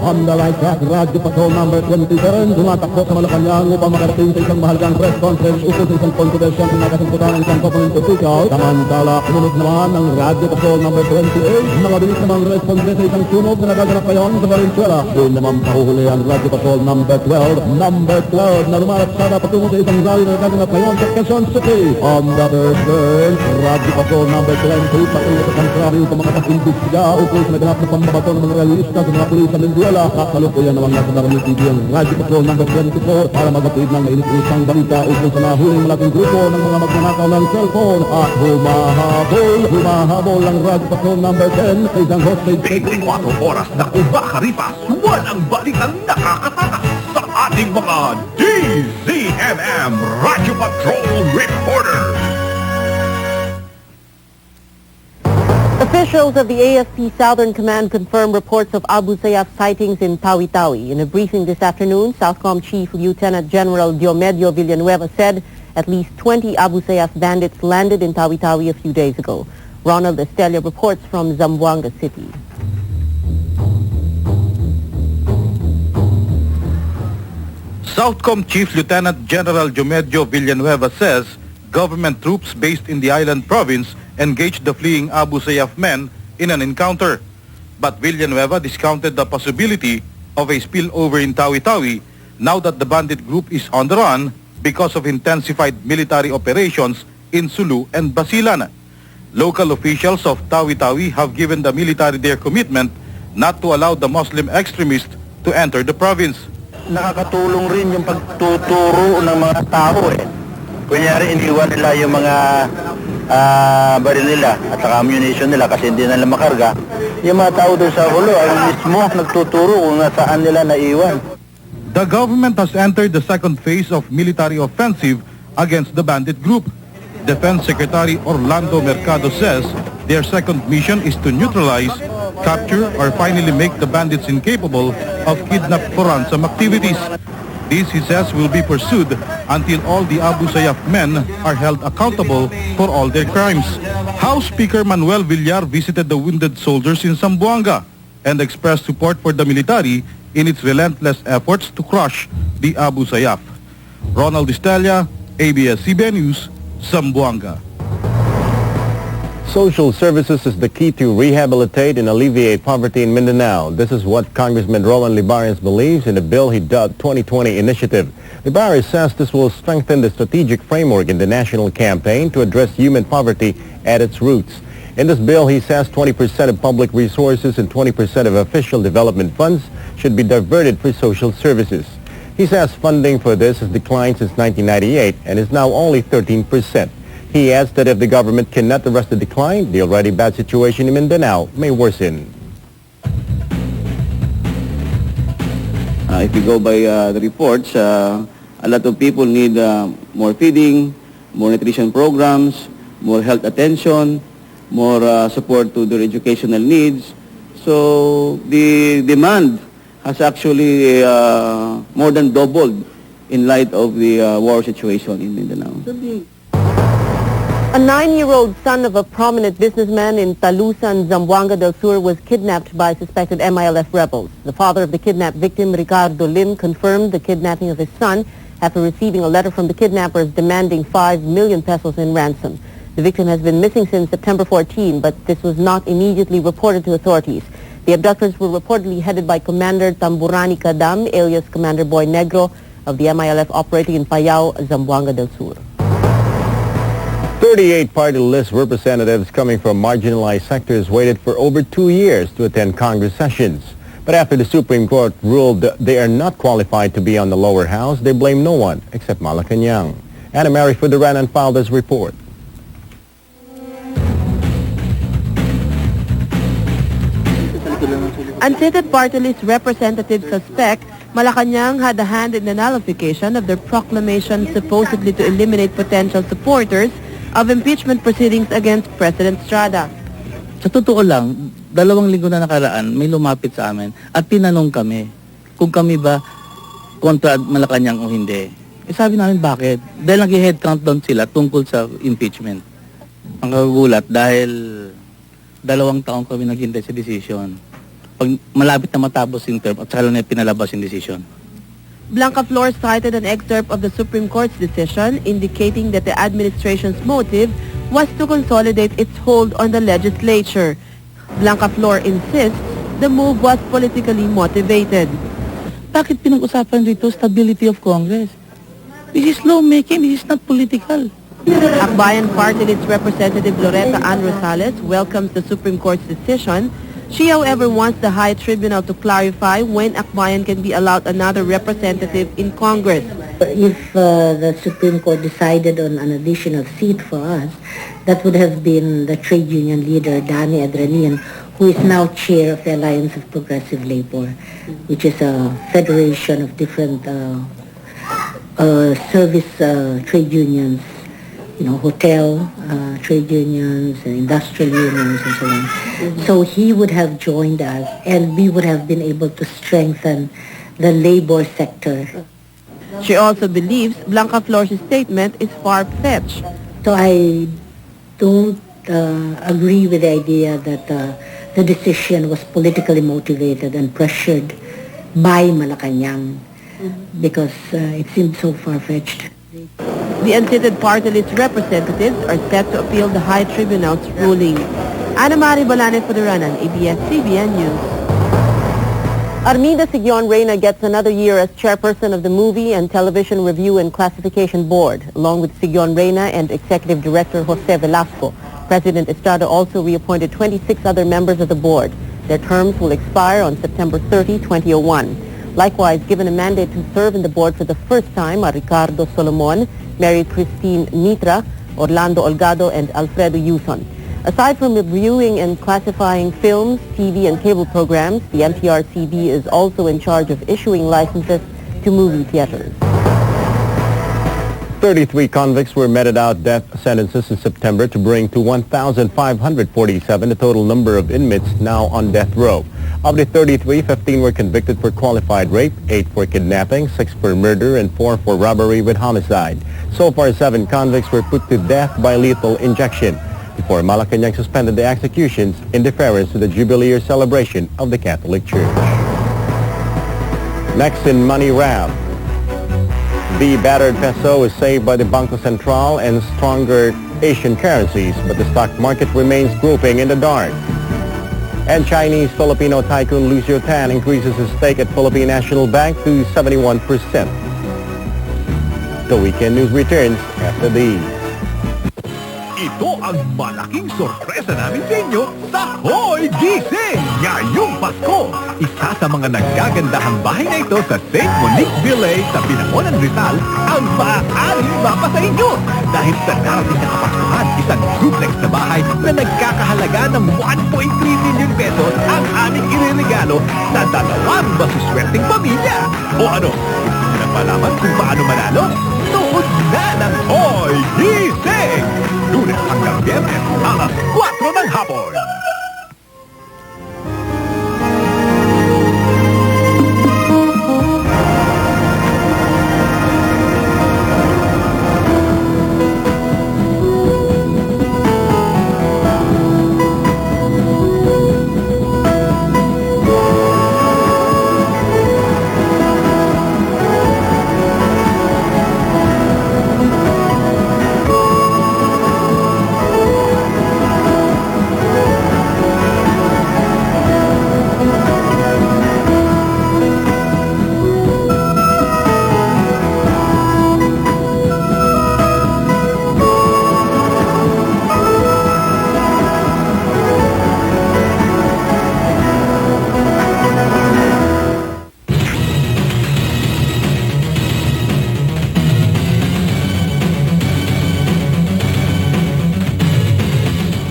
On the right track, Radyo Patrol number 27, tumatakbo sa Malacanang upang makarating sa isang mahalagang press conference ukol sa isang kontrobersyang pinakasimputan ng isang government official. Samantala, kumunod naman ang Radyo Patrol number 28, nakabilis namang responde sa isang sunog na nagaganap ngayon sa Valenzuela. Doon naman pahuhuli ang Radyo Patrol number 12 na lumalapsada patungo sa isang rally na nagaganap ngayon sa Quezon City. On the third turn, Radyo Patrol number 20, patungo sa Sankrami upang makapag-imbestiga ukol sa naganap na pambabato ng mga realista sa mga pulis sa Venezuela. Kasalukuyan namang nasa Darami TV ang Radyo Patrol number 24 para magatid ng mainit-initang balita ukol sa nahuling malaking grupo ng mga magnanakaw ng cellphone at humahabol ang Radyo Patrol number 10 sa isang hostage 24 oras na kumakaripas, walang balitang nakakatakas sa ating mga DZMM Radyo Patrol reporters. Officials of the AFP Southern Command confirm reports of Abu Sayyaf sightings in Tawi-Tawi. In a briefing this afternoon, Southcom Chief Lieutenant General Diomedio Villanueva said at least 20 Abu Sayyaf bandits landed in Tawi-Tawi a few days ago. Ronald Estella reports from Zamboanga City. Southcom Chief Lieutenant General Diomedio Villanueva says government troops based in the island province engaged the fleeing Abu Sayyaf men in an encounter. But Villanueva discounted the possibility of a spillover in Tawi-Tawi now that the bandit group is on the run because of intensified military operations in Sulu and Basilan. Local officials of Tawi-Tawi have given the military their commitment not to allow the Muslim extremists to enter the province. Nakakatulong rin yung pagtuturo ng mga tao Kunyari, iniwan nila yung mga baril nila at saka ammunition nila kasi hindi nila makarga. Yung mga tao doon sa ulo ay mismo nagtuturo kung saan nila naiwan. The government has entered the second phase of military offensive against the bandit group. Defense Secretary Orlando Mercado says their second mission is to neutralize, capture, or finally make the bandits incapable of kidnap for ransom activities. This, he says, will be pursued until all the Abu Sayyaf men are held accountable for all their crimes. House Speaker Manuel Villar visited the wounded soldiers in Zamboanga and expressed support for the military in its relentless efforts to crush the Abu Sayyaf. Ronald Estella, ABS-CBN News, Zamboanga. Social services is the key to rehabilitate and alleviate poverty in Mindanao. This is what Congressman Rowan Libarias believes in a bill he dubbed 2020 Initiative. Libarias says this will strengthen the strategic framework in the national campaign to address human poverty at its roots. In this bill, he says 20% of public resources and 20% of official development funds should be diverted for social services. He says funding for this has declined since 1998 and is now only 13%. He adds that if the government cannot arrest the decline, the already bad situation in Mindanao may worsen. If you go by the reports, a lot of people need more feeding, more nutrition programs, more health attention, more support to their educational needs. So the demand has actually more than doubled in light of the war situation in Mindanao. A 9-year-old son of a prominent businessman in Talusan, Zamboanga del Sur was kidnapped by suspected MILF rebels. The father of the kidnapped victim, Ricardo Lim, confirmed the kidnapping of his son after receiving a letter from the kidnappers demanding 5 million pesos in ransom. The victim has been missing since September 14, but this was not immediately reported to authorities. The abductors were reportedly headed by Commander Tamburani Kadam, alias Commander Boy Negro, of the MILF operating in Payao, Zamboanga del Sur. 38 party list representatives coming from marginalized sectors waited for over 2 years to attend Congress sessions. But after the Supreme Court ruled that they are not qualified to be on the lower house, they blame no one except Malacanang. Anna Mary Fuderanan filed this report. Unseated party list representatives suspect Malacanang had a hand in the nullification of their proclamation supposedly to eliminate potential supporters of impeachment proceedings against President Estrada. Sa totoo lang, 2 linggo na nakaraan, may lumapit sa amin at tinanong kami kung kami ba kontra Malacanang o hindi. Sabi namin bakit? Dahil nag-head count down sila tungkol sa impeachment. Ang kagulat dahil 2 taon kami naghintay sa decision. Pag malapit na matapos yung term at saka lang na pinalabas yung decision. Blanca Flor cited an excerpt of the Supreme Court's decision indicating that the administration's motive was to consolidate its hold on the legislature. Blanca Flor insists the move was politically motivated. Bakit pinag-usapan dito stability of Congress? This is lawmaking, this is not political. Akbayan Party List Representative Loretta Ann Rosales welcomes the Supreme Court's decision. She, however, wants the High Tribunal to clarify when Akbayan can be allowed another representative in Congress. If the Supreme Court decided on an additional seat for us, that would have been the trade union leader, Danny Adranian, who is now chair of the Alliance of Progressive Labor, which is a federation of different service trade unions, hotel trade unions and industrial unions and so on. So he would have joined us and we would have been able to strengthen the labor sector. She also believes Blanca Flor's statement is far-fetched. So I don't agree with the idea that the decision was politically motivated and pressured by Malacanang because it seemed so far-fetched. The unseated party list representatives are set to appeal the High Tribunal's ruling. Ana Mari Balane Fuderanan, ABS-CBN News. Armida Sigyon Reyna gets another year as chairperson of the Movie and Television Review and Classification Board, along with Sigyon Reyna and Executive Director Jose Velasco. President Estrada also reappointed 26 other members of the board. Their terms will expire on September 30, 2001. Likewise, given a mandate to serve in the board for the first time are Ricardo Solomon, Mary Christine Nitra, Orlando Olgado, and Alfredo Yuson. Aside from reviewing and classifying films, TV, and cable programs, the MTRCB is also in charge of issuing licenses to movie theaters. 33 convicts were meted out death sentences in September to bring to 1,547 the total number of inmates now on death row. Of the 33, 15 were convicted for qualified rape, 8 for kidnapping, 6 for murder, and 4 for robbery with homicide. So far, 7 convicts were put to death by lethal injection before Malacanang suspended the executions in deference to the Jubilee Year celebration of the Catholic Church. Next in Money Wrap. The battered peso is saved by the Bangko Sentral and stronger Asian currencies, but the stock market remains groping in the dark. And Chinese-Filipino tycoon Lucio Tan increases his stake at Philippine National Bank to 71%. The weekend news returns after these. Ito ang malaking sorpresa namin sa inyo sa Hoy Gising! Ngayong Pasko, isa sa mga nagagandahang bahay na ito sa St. Monique Village sa Binangonan, Rizal ang maaaring mapa sa inyo. Dahil sa darating na Kapaskuhan, isang duplex na bahay na nagkakahalaga ng 1.3 million pesos ang aming ireregalo sa dalawang masuswerteng pamilya. O ano, gusto nyo nang malaman kung paano manalo? Nood na ng Hoy Gising! Lunes hanggang Biyernes, alas 4 ng hapon.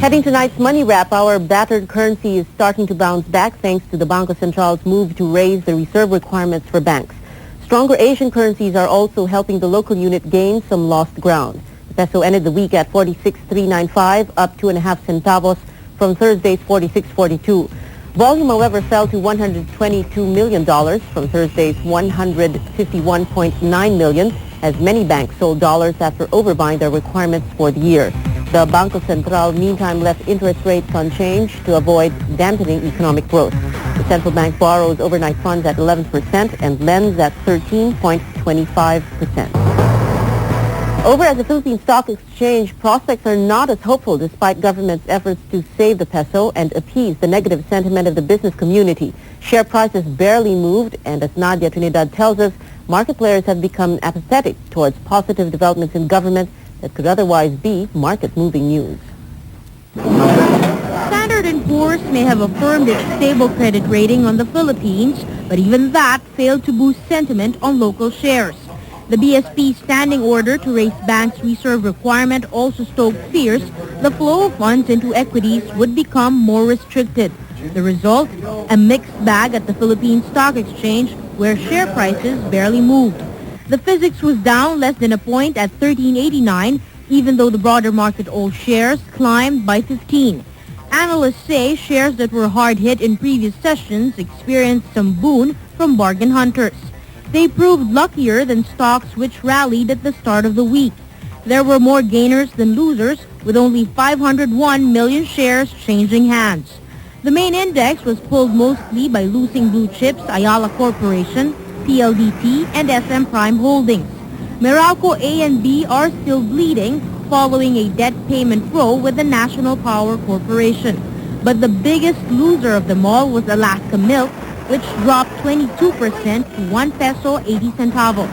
Heading tonight's Money Wrap, our battered currency is starting to bounce back thanks to the Bangko Sentral's move to raise the reserve requirements for banks. Stronger Asian currencies are also helping the local unit gain some lost ground. The peso ended the week at 46.395, up 2.5 centavos from Thursday's 46.42. Volume, however, fell to $122 million from Thursday's $151.9 million, as many banks sold dollars after overbuying their requirements for the year. The Bangko Sentral meantime left interest rates unchanged to avoid dampening economic growth. The central bank borrows overnight funds at 11% and lends at 13.25%. Over at the Philippine Stock Exchange, prospects are not as hopeful despite government's efforts to save the peso and appease the negative sentiment of the business community. Share prices barely moved, and as Nadia Trinidad tells us, market players have become apathetic towards positive developments in government that could otherwise be market-moving news. Standard & Poor's may have affirmed its stable credit rating on the Philippines, but even that failed to boost sentiment on local shares. The BSP standing order to raise banks' reserve requirement also stoked fears the flow of funds into equities would become more restricted. The result, a mixed bag at the Philippine Stock Exchange, where share prices barely moved. The Physics was down less than a point at 1389, even though the broader market all shares climbed by 15. Analysts say shares that were hard hit in previous sessions experienced some boon from bargain hunters. They proved luckier than stocks which rallied at the start of the week. There were more gainers than losers, with only 501 million shares changing hands. The main index was pulled mostly by losing blue chips Ayala Corporation, PLDT, and SM Prime Holdings. Meralco A and B are still bleeding following a debt payment row with the National Power Corporation. But the biggest loser of them all was Alaska Milk, which dropped 22% to 1 peso 80 centavos.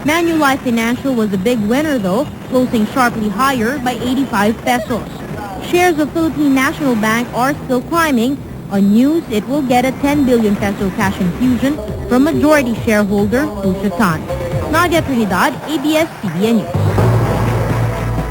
Manulife Financial was a big winner though, closing sharply higher by 85 pesos. Shares of Philippine National Bank are still climbing. On news, it will get a 10 billion peso cash infusion from majority shareholder Lucio Tan. Nadia Trinidad, ABS-CBN News.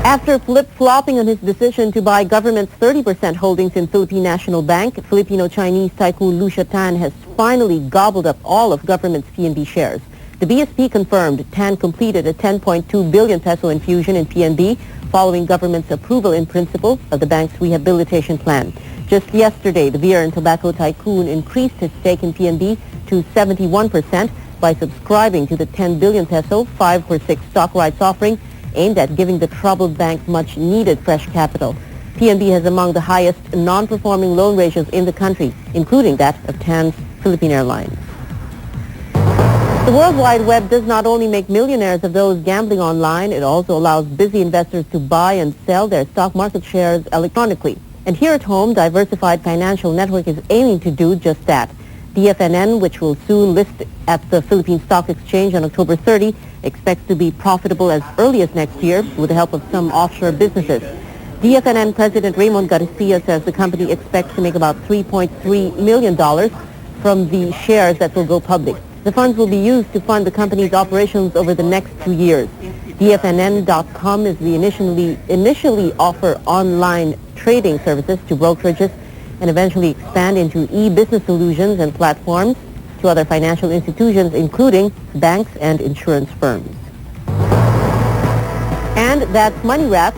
After flip-flopping on his decision to buy government's 30% holdings in Philippine National Bank, Filipino-Chinese tycoon Lucio Tan has finally gobbled up all of government's PNB shares. The BSP confirmed Tan completed a 10.2 billion peso infusion in PNB following government's approval in principle of the bank's rehabilitation plan. Just yesterday, the beer and tobacco tycoon increased his stake in PNB to 71% by subscribing to the 10 billion peso 5-for-6 stock rights offering aimed at giving the troubled bank much-needed fresh capital. PNB has among the highest non-performing loan ratios in the country, including that of Tan's Philippine Airlines. The World Wide Web does not only make millionaires of those gambling online, it also allows busy investors to buy and sell their stock market shares electronically. And here at home, Diversified Financial Network is aiming to do just that. DFNN, which will soon list at the Philippine Stock Exchange on October 30, expects to be profitable as early as next year with the help of some offshore businesses. DFNN President Raymond Garcia says the company expects to make about $3.3 million from the shares that will go public. The funds will be used to fund the company's operations over the next 2 years. DFNN.com is the initially offer online trading services to brokerages and eventually expand into e-business solutions and platforms to other financial institutions, including banks and insurance firms. And that's Money Wrap.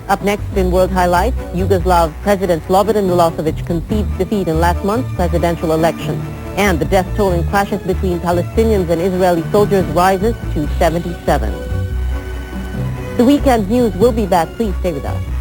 Up next in World Highlights, Yugoslav President Slobodan Milosevic concedes defeat in last month's presidential election. And the death toll in clashes between Palestinians and Israeli soldiers rises to 77. The weekend news will be back. Please stay with us.